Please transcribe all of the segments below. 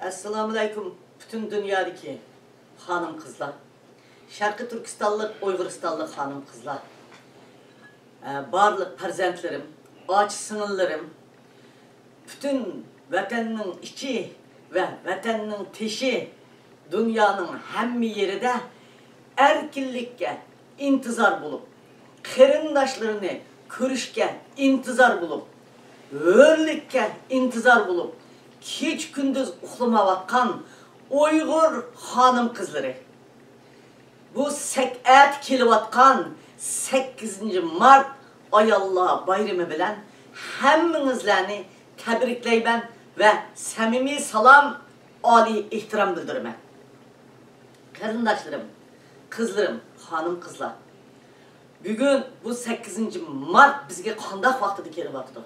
Assalamu alaikum bütün dünyadaki hanım kızlar. Şarkı Türkistanlık, Uyguristanlık hanım kızlar. Barlık perzentlerim, ağaç sınırlarım, bütün vatanın içi ve vatanın teşi, dünyanın hem yeri de erkinlikке intizar bulup, kerindaşlarını körüşke intizar bulup, örlükке intizar bulup, hiç gündüz uxlamavatkan Uygur hanım kızları. Bu sek'at kelivatkan 8 Mart Ayallah bayramı bilen hemminizlerini tebrikleyben ve samimi salam, ali ihtiram bildirmen. Karındaşlarım, kızlarım, hanım kızlar. Bugün bu 8 Mart bizge qandaq vaqtida kelivatdı.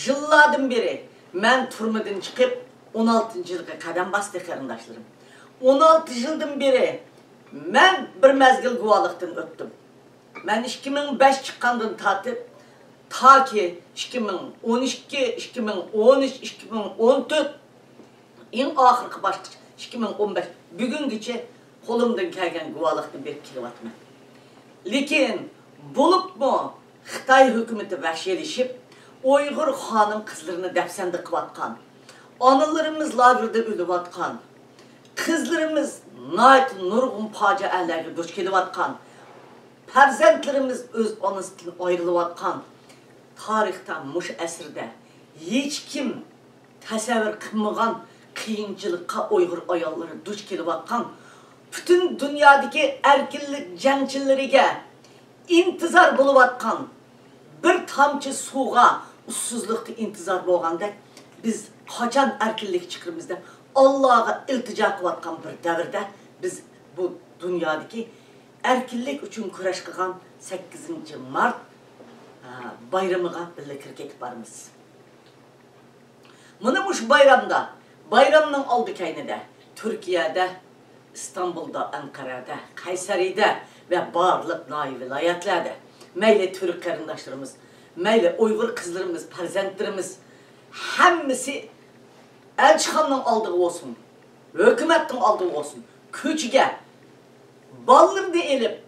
Yıllardan beri ben turmadan çıkıp 16. yılga kadam bastı karındaşlarım. 16 yıldan beri ben bir mezgil guvalıktan öptüm. Ben 2005 çıkandan tatip ta ki 2012, 2013, 2014 en ahırkı başkış 2015 bugün geçe kolumdan kelgen guvalıktan bir kilovatma. Lekin bulup mu Xitay hükümeti vahşileşip Uygur hanım kızlarını depsende kıvatkan, analarımız lavırda ölüvatkan, kızlarımız nait nurgun paca ellerine göç kelivatkan, perzentlerimiz öz anasından ayrılıvatkan, tarihten muş esirde hiç kim tasavvur kılmagan kıyınçılıkka Uygur ayalları duç kelivatkan, bütün dünyadaki erkinlik cengçillerine intizar buluvatkan, bir tamçı suğa ussuzlukta intizar boğanda biz kaçan erkinlik çıkırımızda Allah'a iltica kıvatkan bir devirde biz bu dünyadaki erkinlik için küreş kılan 8 Mart bayramıga birlikte ketip barımız. Mınamuş bayramda, bayramның aldı kaynıda, Türkiye'de, İstanbul'da, Ankara'da, Kayseri'de ve barlık nahi vilayetlerde meyle Türk karındaşlarımız, meyle Uygur kızlarımız, perzentlerimiz hemmisi elçihanın aldığı olsun, hükümetin aldığı olsun, küçüge, ballını elip,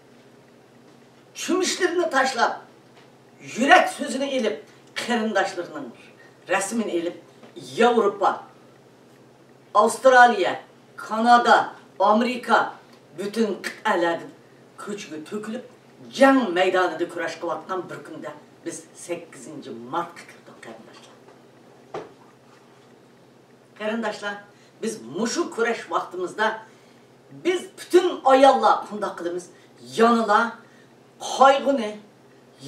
çümüşlerini taşlap, yürek sözünü elip, karındaşlarının resmini elip, Avrupa, Avustralya, Kanada, Amerika, bütün kıtalarda küçüge tökülüp, can meydanında kuraş kıvatkan bir günde biz 8 Mart kıkırdık karındaşlar. Karındaşlar, biz muşu kuraş vaktimizde biz bütün ayalla kundakılımız yanıla, kaygını,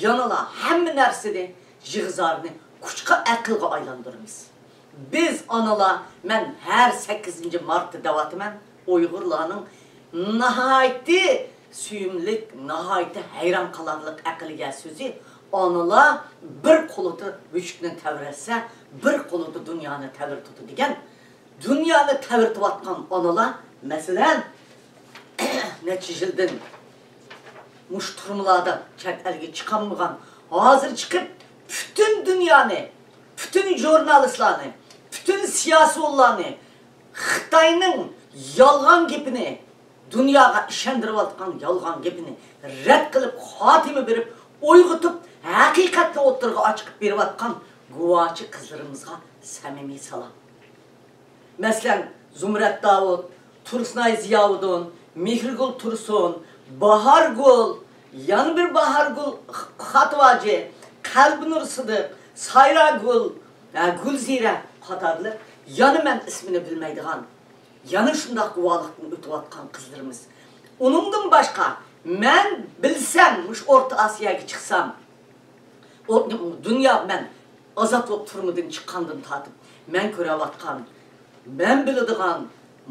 yanıla hem nersini, jığızarını küçük akılga aylandırırız. Biz anala, ben her 8 Mart'ta davatımın Uygurlarının nihayeti süyümlük, nihayeti hayran kalarlık akılga sözü anala bir koludu vücudunu tevretse, bir koludu dünyanı tevir tutu degen. Dünyanı tevir tuvatkan anala, mesela neçe muş turumlarda çet elge çıkanmıgan, hazır çıkıp bütün dünyanı, bütün jurnalistlarını, bütün siyasi olanı, Xitay'nın yalgan gepini, dünyaya işendirip atkan yalgan gepini red kılıp, hatimi verip, oygutup, hakikatli oturga açıp berip atkan guvaçı kızlarımızga samimi salam. Mesela Zumrat Davud, Tursunay Ziyavudun, Mihrigul Tursun, Bahargul, yan bir Bahargul Hatvacı, Kalbinur Sıdık, Sayragul, Gulzire katarlı, yanı ben ismini bilmeydiğen, yanı şundak guvalıktan ötüvatkan kızlarımız. Onundan başka, ben bilsem, Orta Asya'ya çıksam, o dünya ben azat olup turmadan çıkandan tatıp, ben körevatkan, ben bildiğen,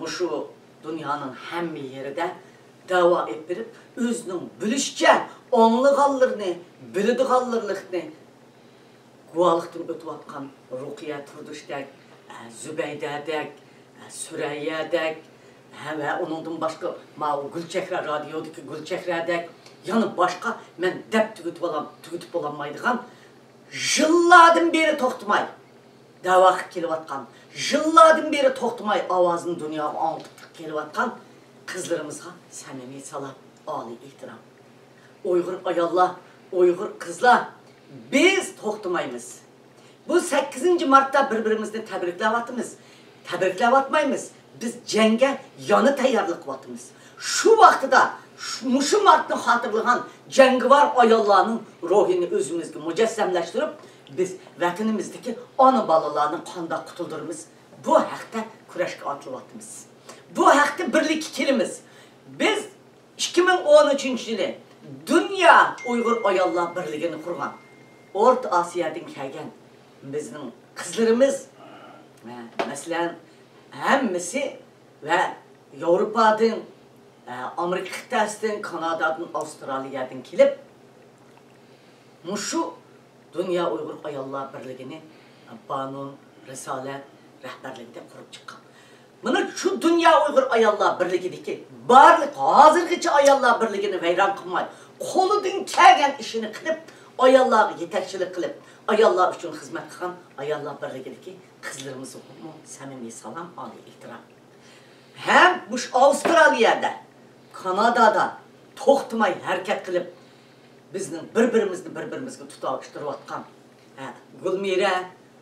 şu dünyanın hem yerinde dava ettirip, özünün bilişçe, onluğallarını, bildiğallarlıkını, guvalıktan ötüvatkan Rukiye Turduş'dek, Zübeyde'dek, Süreyye'dek, ve onundan başka Gülçehre radyodaki Gülçehre'dek, yani başka ben dep tügütüp olamaydıgan, yıllardan beri toxtumay, davaq kelyapkan, yıllardan beri toxtamay avazını dünyaya anlatıp kelyapkan kızlarımızga samimiy salam, ali ihtiram. Uyghur ayollar, Uyghur kızlar, biz toxtamaymiz. Bu 8. Mart'ta birbirimizni tabrikleyatmaymiz. Biz cenge yanı tayyorlik vatımız. Şu vaqtida, şu Mart'ni hatırlayan cengivar ayollarning ruhini özümüzge mücessemleştirip biz vatanimizdeki ana balalarını qanda qutuldurmiz. Bu haqda kurashga otilyapmiz. Bu haqda birlik kelimiz. Biz 2013 yılı Dünya Uyghur Ayollar Birligini qurgan. Orta Asiyadan kelgan bizning qizlarimiz, masalan, hammasi ve Avrupa'dan, Amerika qit'asidan, Kanadadan, Avustraliyadan kelib, şu Dünya Uyghur Ayollar Birligini Banun Risalet rehberligida qurib chiqqan. Mana şu Dünya Uyghur Ayollar Birligidagi barliq hozirgacha Ayollar Birligini vayron qilmay, qo'lidan kelgan ishini qilib, ayollarga yetakchilik qilib, ayollar uchun xizmat qilgan Ayollar Birligidagi qizlarimizga samimiy salom, oliy ehtirom. Hem bu Avustraliyada, Kanadada to'xtamay harakat qilib, bizning bir-birimizga tutashtirayotgan Gulmira,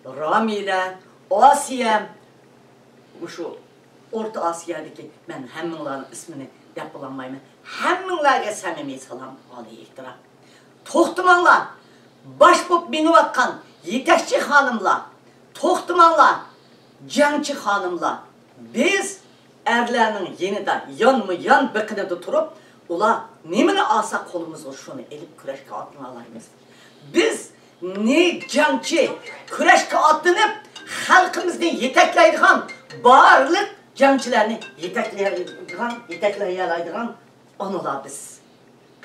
Ramila, Osiya, şu Orta Asya'daki ben hemminglarning ismini deb bilolmayman. Hemminglarga samimiy salom, oliy ehtirom. To'xtamanglar. Baş bo'lib miniyotgan yetakchi xonimlar, to'xtamanglar. Jangchi xonimlar. Biz erlarning yenida yonma-yon biqinida turib, ular nimani olsa qo'limizga shuni elib kurashga otlanamiz. Biz ne jangchi kurashga otlanib, xalqimizni yetaklaydigan barliq jangchilarni yetaklaydigan onalar biz.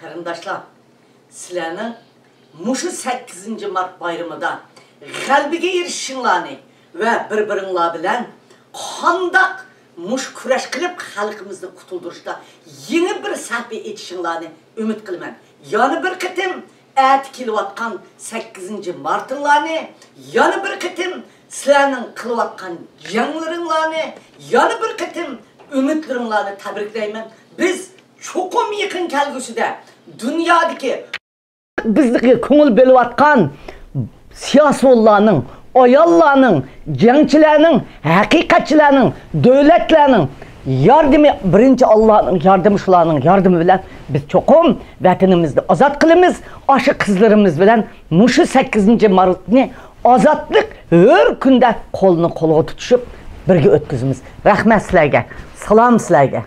Qarindoshlar, sizlarning mushu 8 Mart bayramida g'albiga erishishinglarni va bir-biringlar bilan qandoq mush kurash qilib xalqimizni qutuldirishda yeni bir sahifə etishinglarni umid qilaman. Yana bir qitim kelyapkan 8 Mart'larni, yana bir qitim sizlarning qilayotgan janglaringlarni, yana bir qitim umidlaringlarni tabriklayman. Biz cho'qim yaqin kelgusida dunyodagi bizga ko'ngil belayotgan siyosatchilarning, ayollarning, jangchilarning, haqiqatchilarning, davlatlarning yordami, birinchi Allohning yordami, shularning yordami bilan biz cho'qim vatanimizni ozod qilamiz. O'sha qizlarimiz bilan mushu 8 Martni ozodlik har kunda qo'lni qo'lga tutishib birga o'tkazamiz. Rahmat sizlarga. Salom sizlarga.